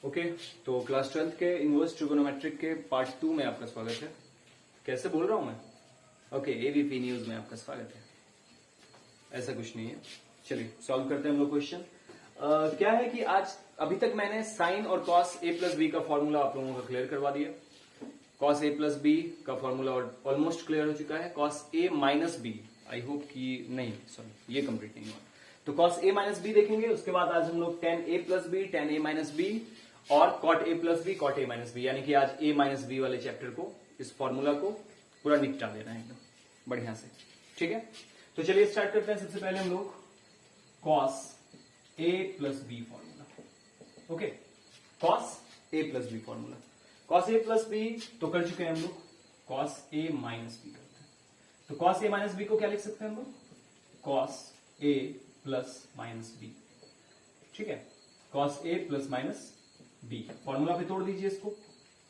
Okay तो class 12th के inverse trigonometric के पार्ट 2 में आपका स्वागत है। कैसे बोल रहा हूं मैं? ओके एबीपी न्यूज में आपका स्वागत है। ऐसा कुछ नहीं है। चलिए सॉल्व करते हैं हम लोग क्वेश्चन। क्या है कि आज अभी तक मैंने साइन और कॉस ए प्लस बी का फॉर्मूला आप लोगों को क्लियर करवा दिया। कॉस ए प्लस बी का फॉर्मूला ऑलमोस्ट क्लियर हो चुका है। Cos A minus B I hope कि नहीं, सॉरी ये कंप्लीट नहीं हुआ। तो कॉस ए माइनस बी देखेंगे। उसके बाद आज हम लोग tan A plus B, tan A minus B और cot A plus B, cot A minus B, यानी कि आज ए माइनस बी वाले चैप्टर को, इस फॉर्मूला को पूरा निपटा देना है एकदम बढ़िया से। ठीक है, तो चलिए स्टार्ट करते हैं। सबसे पहले हम लोग cos A plus B formula. Okay, cos A plus B formula. Cos A plus B तो कर चुके हैं हम लोग। कॉस ए माइनस बी करते हैं। तो कॉस ए माइनस बी को क्या लिख सकते हैं हम लोग? Cos A plus minus B. ठीक है, cos A plus minus B. Formula पे तोड़ दीजिए इसको।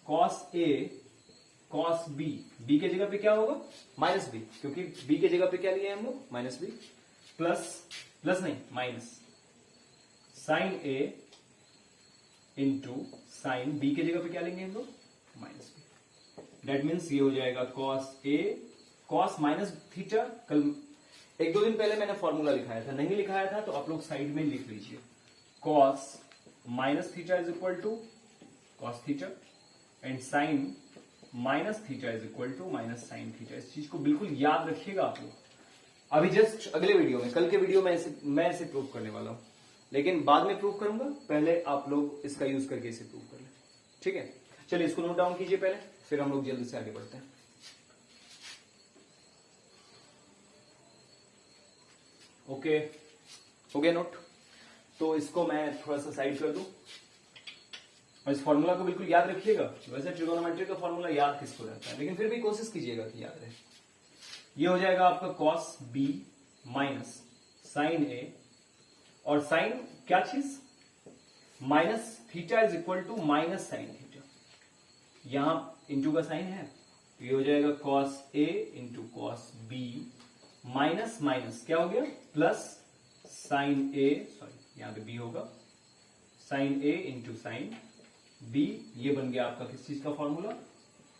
Cos A cos B, B के जगह पे क्या होगा? माइनस बी, क्योंकि बी के जगह पे क्या लिए हम लोग? Minus B. प्लस नहीं minus sine A into sine B के जगह पे क्या लेंगे हम लोग? Minus B. दैट मीन्स ये हो जाएगा cos A cos minus theta. कल एक दो दिन पहले मैंने फॉर्मूला लिखाया था, नहीं लिखाया था तो आप लोग साइड में लिख लीजिए। Cos minus theta is equal to cos theta and sine minus theta is equal to minus sine theta. इस चीज को बिल्कुल याद रखिएगा आप लोग। अभी जस्ट अगले वीडियो में, कल के वीडियो में मैं इसे प्रूव करने वाला हूं, लेकिन बाद में प्रूव करूंगा। पहले आप लोग इसका यूज करके इसे प्रूव कर लें। ठीक है, चलिए इसको नोट डाउन कीजिए पहले, फिर हम लोग जल्दी से आगे बढ़ते हैं। ओके, हो गया नोट? तो इसको मैं थोड़ा सा साइड कर दूं और इस फॉर्मूला को बिल्कुल याद रखिएगा। वैसे ट्रिगोनोमेट्री का फॉर्मूला याद किसको रहता है, लेकिन फिर भी कोशिश कीजिएगा कि याद रहे। ये हो जाएगा आपका cos B minus sine A, और साइन क्या चीज? Minus theta is equal to minus sine theta. यहां इंटू का साइन है, तो ये हो जाएगा cos A into cos B minus minus क्या हो गया? प्लस साइन ए, सॉरी यहां पे बी होगा, sign A into sine B. ये बन गया आपका किस चीज का formula?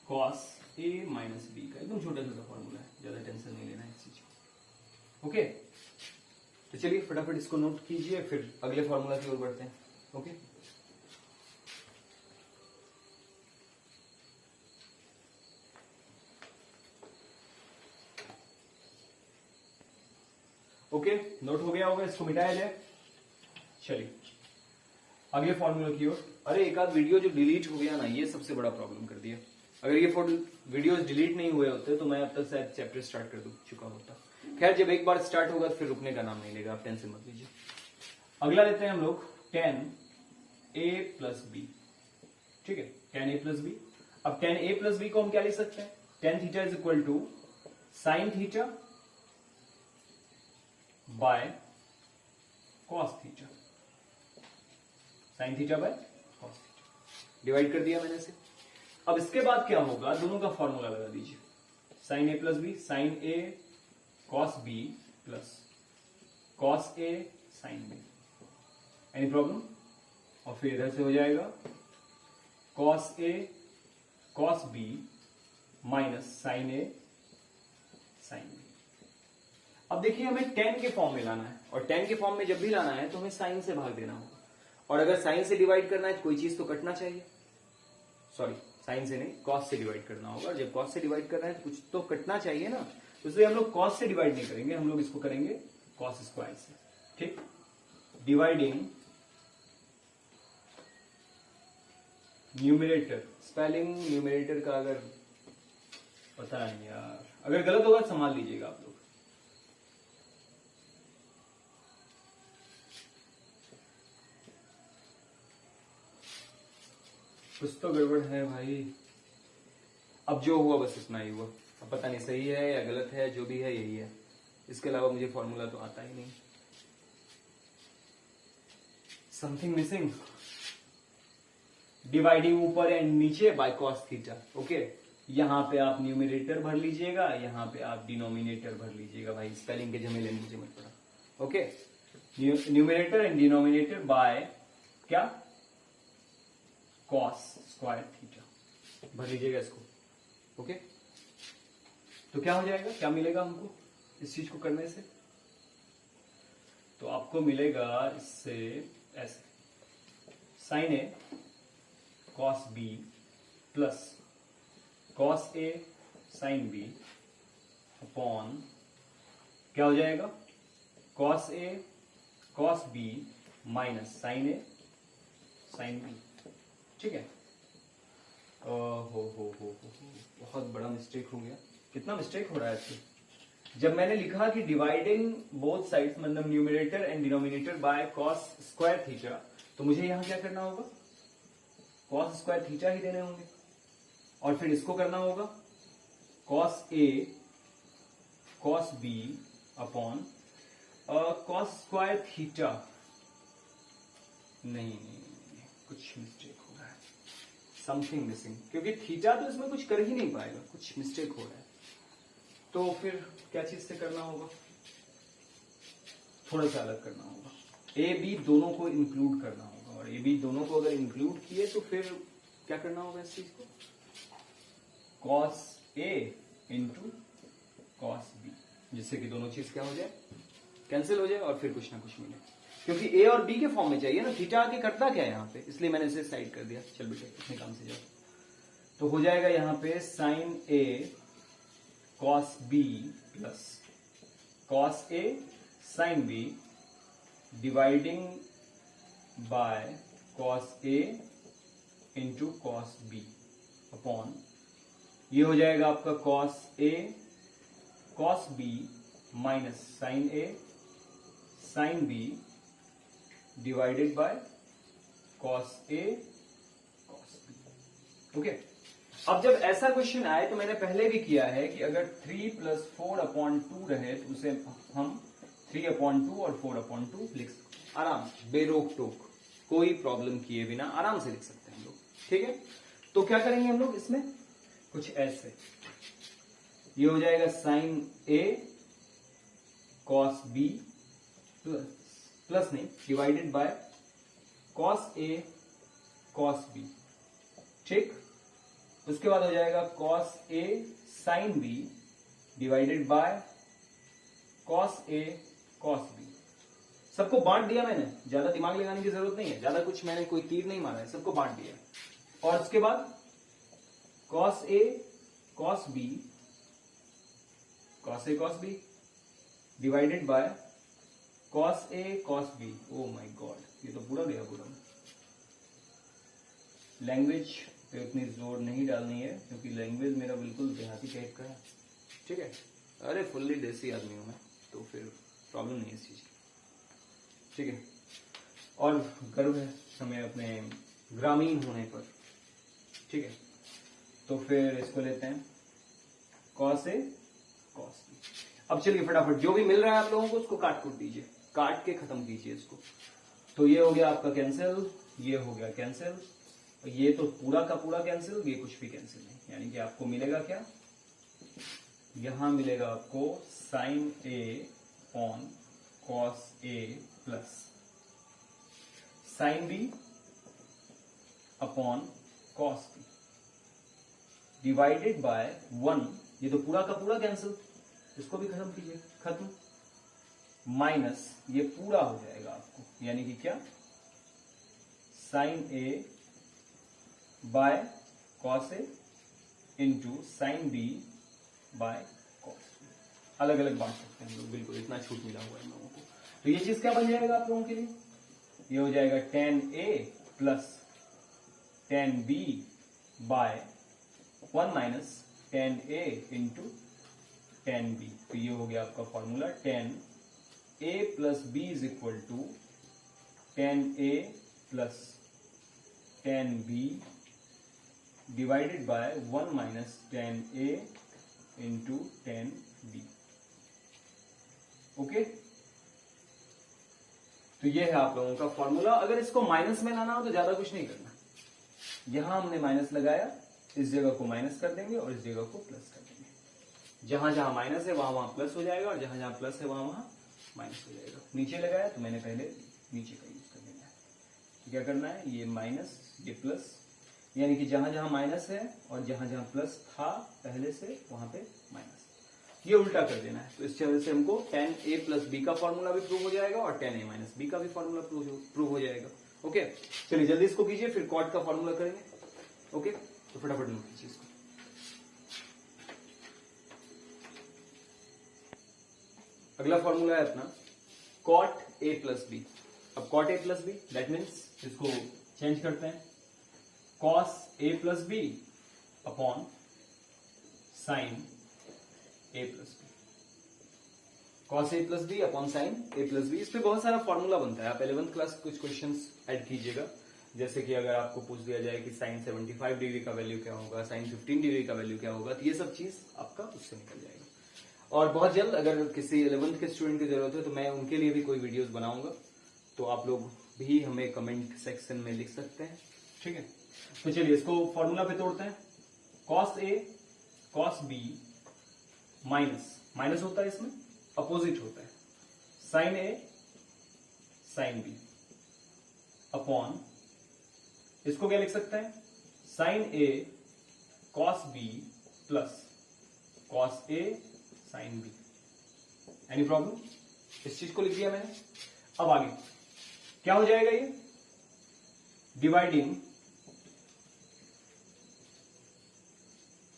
Cos A minus B का। एकदम छोटा छोटा फॉर्मूला है, ज्यादा टेंशन नहीं लेना है इस चीज को। ओके, तो चलिए फटाफट इसको नोट कीजिए, फिर अगले फॉर्मूला की ओर बढ़ते हैं। ओके, ओके, नोट हो गया होगा, इसको मिटाया जाए। चलिए अगले फॉर्मूला की ओर। अरे एक आध वीडियो जो डिलीट हो गया ना, ये सबसे बड़ा प्रॉब्लम कर दिया। अगर ये वीडियोस डिलीट नहीं हुए होते तो मैं अब तक शायद चैप्टर स्टार्ट कर चुका होता। खैर, जब एक बार स्टार्ट होगा तो फिर रुकने का नाम नहीं लेगा, आप टेंशन मत लीजिए। अगला लेते हैं हम लोग टेन ए प्लस बी। ठीक है, टेन ए प्लस बी। अब टेन ए प्लस बी को हम क्या लिख सकते हैं? Tan theta is equal to sine theta by cos theta. Sine theta by cos theta divide कर दिया मैंने इसे। अब इसके बाद क्या होगा? दोनों का फॉर्मूला लगा दीजिए। Sign A plus B, sign A cos B plus cos A sine B. Any problem? और फिर इधर से हो जाएगा cos A cos B minus sine A sine B. अब देखिए हमें टेन के फॉर्म में लाना है, और टेन के फॉर्म में जब भी लाना है तो हमें साइन से भाग देना होगा। और अगर साइन से डिवाइड करना है तो कोई चीज तो कटना चाहिए। सॉरी, साइन से नहीं, कॉस से डिवाइड करना होगा। जब कॉस से डिवाइड करना है तो कुछ तो कटना चाहिए ना, इसलिए हम लोग कॉस से डिवाइड नहीं करेंगे, हम लोग इसको करेंगे कॉस स्क्वायर से। ठीक, डिवाइडिंग न्यूमरेटर। स्पेलिंग न्यूमरेटर का अगर पता नहीं यार, अगर गलत होगा संभाल लीजिएगा आप लोग। कुछ तो गड़बड़ है भाई। अब जो हुआ बस इतना ही हुआ। अब पता नहीं सही है या गलत है, जो भी है यही है। इसके अलावा मुझे फॉर्मूला तो आता ही नहीं। Something missing. डिवाइडिंग ऊपर एंड नीचे बाय कॉस थीटा। ओके, यहां पे आप न्यूमरेटर भर लीजिएगा, यहां पे आप डिनोमिनेटर भर लीजिएगा। भाई स्पेलिंग के झमेले मुझे मत पड़ा। Okay, numerator and denominator by क्या? Cos square theta. भर लीजिएगा इसको। ओके, तो क्या हो जाएगा, क्या मिलेगा हमको इस चीज को करने से? तो आपको मिलेगा इससे ऐसे, sign A cos B plus cos A sine B upon क्या हो जाएगा, cos A cos B minus sine A sine B. ठीक है, हो बहुत बड़ा मिस्टेक हो गया। कितना मिस्टेक हो रहा है इससे? जब मैंने लिखा कि डिवाइडिंग बोथ साइड्स मतलब numerator and denominator by cos square theta, तो मुझे यहां क्या करना होगा, कॉस स्क्वायर थीटा ही देने होंगे, और फिर इसको करना होगा cos A cos B upon cos square theta. नहीं, कुछ मिस्टेक हो रहा है, समथिंग मिसिंग, क्योंकि थीटा तो इसमें कुछ कर ही नहीं पाएगा, कुछ मिस्टेक हो रहा है। तो फिर क्या चीज से करना होगा, थोड़ा सा अलग करना होगा, ए बी दोनों को इंक्लूड करना होगा, और ए बी दोनों को अगर इंक्लूड किए तो फिर क्या करना होगा इस चीज को, cos A into cos B, जिससे कि दोनों चीज क्या हो जाए, कैंसिल हो जाए और फिर कुछ ना कुछ मिले, क्योंकि ए और बी के फॉर्म में चाहिए ना। थीटा आके करता क्या है यहाँ पे, इसलिए मैंने इसे साइड कर दिया। चल बेटे अपने काम से जाओ। तो हो जाएगा यहाँ पे sine A cos B plus cos A sine B dividing by cos A into cos B upon ये हो जाएगा आपका cos A cos B minus sine A sine B divided by cos A cos B. Okay, अब जब ऐसा question आए तो मैंने पहले भी किया है कि अगर 3 + 4/2 रहे तो उसे हम 3/2 और 4/2 लिख सकते हैं आराम से, बेरोक टोक, कोई प्रॉब्लम किए बिना आराम से लिख सकते हैं हम लोग। ठीक है, तो क्या करेंगे हम लोग इसमें, कुछ ऐसे, ये हो जाएगा sine A cos B plus नहीं divided by cos A cos B. ठीक, उसके बाद हो जाएगा cos A sine B divided by cos A cos B. सबको बांट दिया मैंने, ज्यादा दिमाग लगाने की जरूरत नहीं है, ज्यादा कुछ मैंने कोई तीर नहीं मारा है, सबको बांट दिया। और उसके बाद cos A cos B divided by cos A cos B. Oh my God, ये तो पूरा गया पूरा। लैंग्वेज पे उतनी जोर नहीं डालनी है, क्योंकि लैंग्वेज मेरा बिल्कुल देहाती टाइप का है। ठीक है, अरे फुल्ली देसी आदमी हूं मैं, तो फिर प्रॉब्लम नहीं है इस चीज की। ठीक है, और गर्व है हमें अपने ग्रामीण होने पर। ठीक है, तो फिर इसको लेते हैं कॉस ए कॉस बी। अब चलिए फटाफट जो भी मिल रहा है आप लोगों को उसको काट कूट दीजिए, काट के खत्म कीजिए इसको। तो ये हो गया आपका कैंसिल, ये हो गया कैंसिल, ये तो पूरा का पूरा कैंसिल, ये कुछ भी कैंसिल नहीं, यानी कि आपको मिलेगा क्या, यहां मिलेगा आपको sine A on cos A plus sine B upon cos B divided by 1, ये तो पूरा का पूरा कैंसिल, इसको भी खत्म कीजिए, खत्म, माइनस ये पूरा हो जाएगा आपको, यानी कि क्या, sine A by cos A into sine B by cos B. अलग अलग बांट सकते हैं हम लोग, बिल्कुल इतना छूट मिला हुआ है हम लोगों को। तो ये चीज क्या बन जाएगा आप लोगों के लिए, ये हो जाएगा tan A plus tan B by 1 minus tan A into tan B। तो ये हो गया आपका formula, tan A plus B is equal to tan A plus tan B divided by 1 minus tan A into tan B। Okay, तो ये है आप लोगों का फॉर्मूला। अगर इसको माइनस में लाना हो तो ज्यादा कुछ नहीं करना, यहां हमने माइनस लगाया, इस जगह को माइनस कर देंगे और इस जगह को प्लस कर देंगे। जहां जहां माइनस है वहां वहां प्लस हो जाएगा, और जहां जहां प्लस है वहां वहां माइनस हो जाएगा। नीचे लगाया तो मैंने पहले नीचे का यूज कर लेना है। तो क्या करना है, ये माइनस ये प्लस, यानी कि जहां जहां माइनस है और जहां जहां प्लस था पहले से वहां पे माइनस, ये उल्टा कर देना है। तो इस तरह से हमको tan a प्लस बी का फॉर्मूला भी प्रूव हो जाएगा और tan a माइनस बी का भी फॉर्मूला प्रूव हो जाएगा। ओके, चलिए जल्दी इसको कीजिए, फिर कॉट का फॉर्मूला करेंगे। ओके, तो फटाफट नोट कीजिए इसको। अगला फॉर्मूला है अपना कॉट a प्लस बी। अब cot a plus B that means इसको चेंज करते हैं, cos a plus B upon sine a plus B, cos a plus B upon sine a plus B. इस पे बहुत सारा फॉर्मूला बनता है। आप 11th क्लास कुछ क्वेश्चंस ऐड कीजिएगा, जैसे कि अगर आपको पूछ दिया जाए कि साइन 75 डिग्री का वैल्यू क्या होगा, साइन 15 डिग्री का वैल्यू क्या होगा, तो ये सब चीज आपका उससे निकल जाएगा। और बहुत जल्द अगर किसी 11th के स्टूडेंट की जरूरत है तो मैं उनके लिए भी कोई वीडियोस बनाऊंगा, तो आप लोग भी हमें कमेंट सेक्शन में लिख सकते हैं। ठीक है, तो चलिए इसको फॉर्मूला पे तोड़ते हैं। Cos A cos B minus minus होता है, इसमें अपोजिट होता है, sign A sine B upon, इसको क्या लिख सकते हैं, sign A cos B plus cos A sine B. Any problem? इस चीज को लिख दिया मैंने। अब आगे क्या हो जाएगा, ये डिवाइडिंग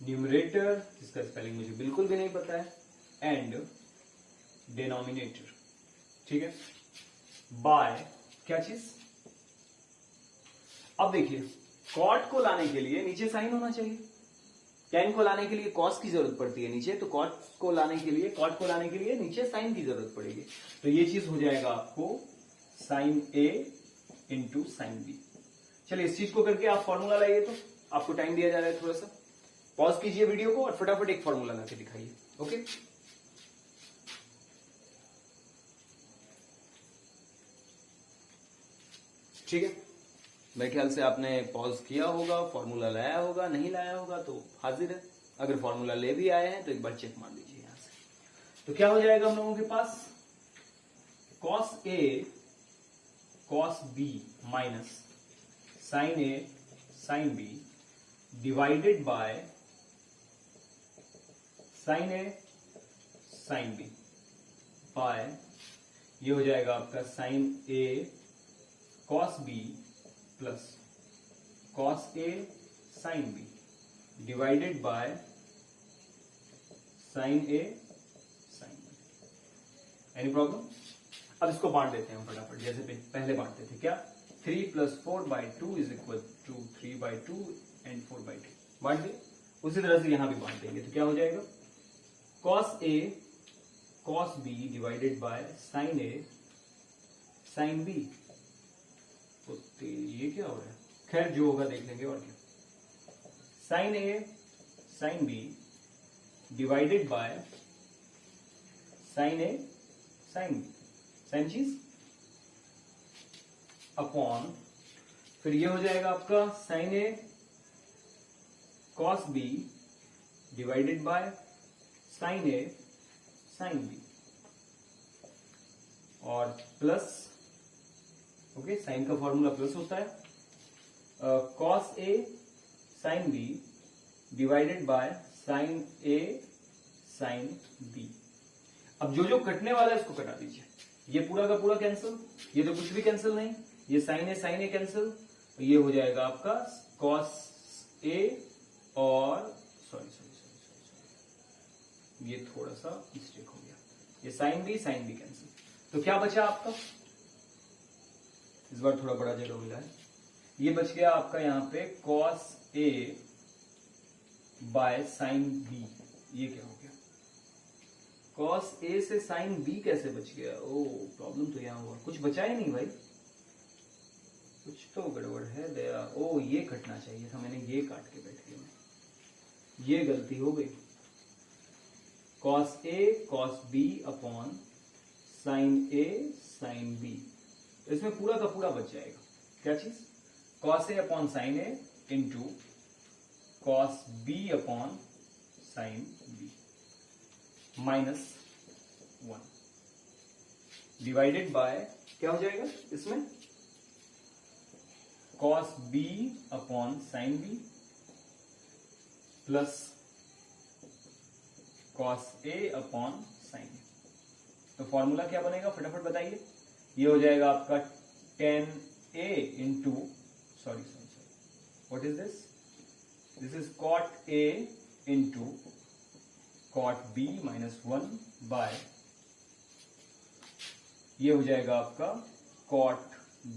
न्यूमरेटर, जिसका स्पेलिंग मुझे बिल्कुल भी नहीं पता है, एंड डिनोमिनेटर। ठीक है, बाय क्या चीज, अब देखिए कॉट को लाने के लिए नीचे साइन होना चाहिए, tan को लाने के लिए cos की जरूरत पड़ती है नीचे, तो cot को लाने के लिए नीचे साइन की जरूरत पड़ेगी। तो ये चीज हो जाएगा आपको sine a into sine B. चलिए इस चीज को करके आप फॉर्मूला लाइए, तो आपको टाइम दिया जा रहा है, थोड़ा सा पॉज कीजिए वीडियो को और फटाफट एक फॉर्मूला ला के दिखाइए। ओके, ठीक है, मेरे ख्याल से आपने पॉज किया होगा, फॉर्मूला लाया होगा, नहीं लाया होगा तो हाजिर है। अगर फॉर्मूला ले भी आए हैं तो एक बार चेक मार लीजिए यहां से। तो क्या हो जाएगा हम लोगों के पास, cos A cos B minus sine A sine B divided by sine A sine B by, ये हो जाएगा आपका sine A cos B plus cos A sine B divided by sine A sine B. Any problem? अब इसको बांट देते हैं हम फटाफट, जैसे पहले बांटते थे। क्या, 3 + 4/2 इज इक्वल टू 3/2 एंड 4/2 बांट दिए। उसी तरह से यहां भी बांट देंगे, तो क्या हो जाएगा, cos A cos B divided by sine A sine B. तो ये क्या हो रहा है, खैर जो होगा देख लेंगे। और क्या, sine A sine B divided by sine A sine B, same चीज अपॉन, फिर ये हो जाएगा आपका sine A cos B divided by sine A sine B और प्लस, ओके, साइन का फॉर्मूला प्लस होता है, cos A sine B divided by sine A sine B. अब जो जो कटने वाला है इसको कटा दीजिए, ये पूरा का पूरा कैंसिल, ये तो कुछ भी कैंसिल नहीं, ये साइन ए कैंसिल, तो ये हो जाएगा आपका कॉस ए और सॉरी ये थोड़ा सा मिस्टेक हो गया, ये साइन बी कैंसिल। तो क्या बचा आपका, इस बार थोड़ा बड़ा जगह मिला है, ये बच गया आपका यहाँ पे cos A by sine B. ये क्या हो गया, कॉस ए से साइन बी कैसे बच गया, ओ प्रॉब्लम तो यहाँ हुआ, कुछ बचा ही नहीं भाई, कुछ तो गड़बड़ है दया। ओ ये कटना चाहिए था, मैंने ये काट के बैठ गया, ये गलती हो गई। Cos A cos B upon sine A sine B, इसमें पूरा का पूरा बच जाएगा क्या चीज, cos A upon sine A into cos B upon sine B minus 1 divided by क्या हो जाएगा इसमें, cos B upon sine B plus cos A upon sine. तो फॉर्मूला क्या बनेगा फटाफट बताइए। ये हो जाएगा आपका tan A into sorry what is this, this is cot A into cot B minus 1 by, ये हो जाएगा आपका cot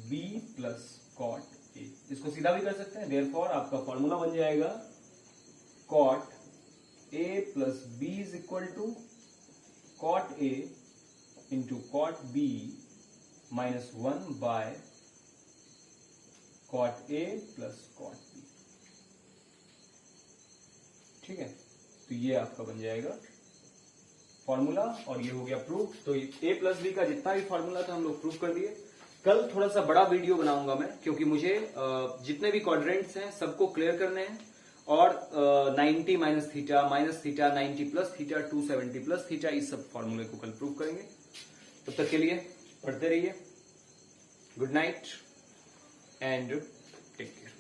B plus cot A। इसको सीधा भी कर सकते हैं, देयरफॉर आपका फॉर्मूला बन जाएगा cot A plus B is equal to cot A into cot B minus 1 by cot A plus cot B। ठीक है, तो ये आपका बन जाएगा फॉर्मूला और ये हो गया प्रूफ। तो A प्लस बी का जितना भी फॉर्मूला था हम लोग प्रूफ कर दिए। कल थोड़ा सा बड़ा वीडियो बनाऊंगा मैं, क्योंकि मुझे जितने भी क्वाड्रेंट्स हैं सबको क्लियर करने हैं और 90 minus theta 90 plus theta 270 plus theta, इस सब फॉर्मूले को कल प्रूफ करेंगे। तब तक के लिए पढ़ते रहिए। Good night and take care.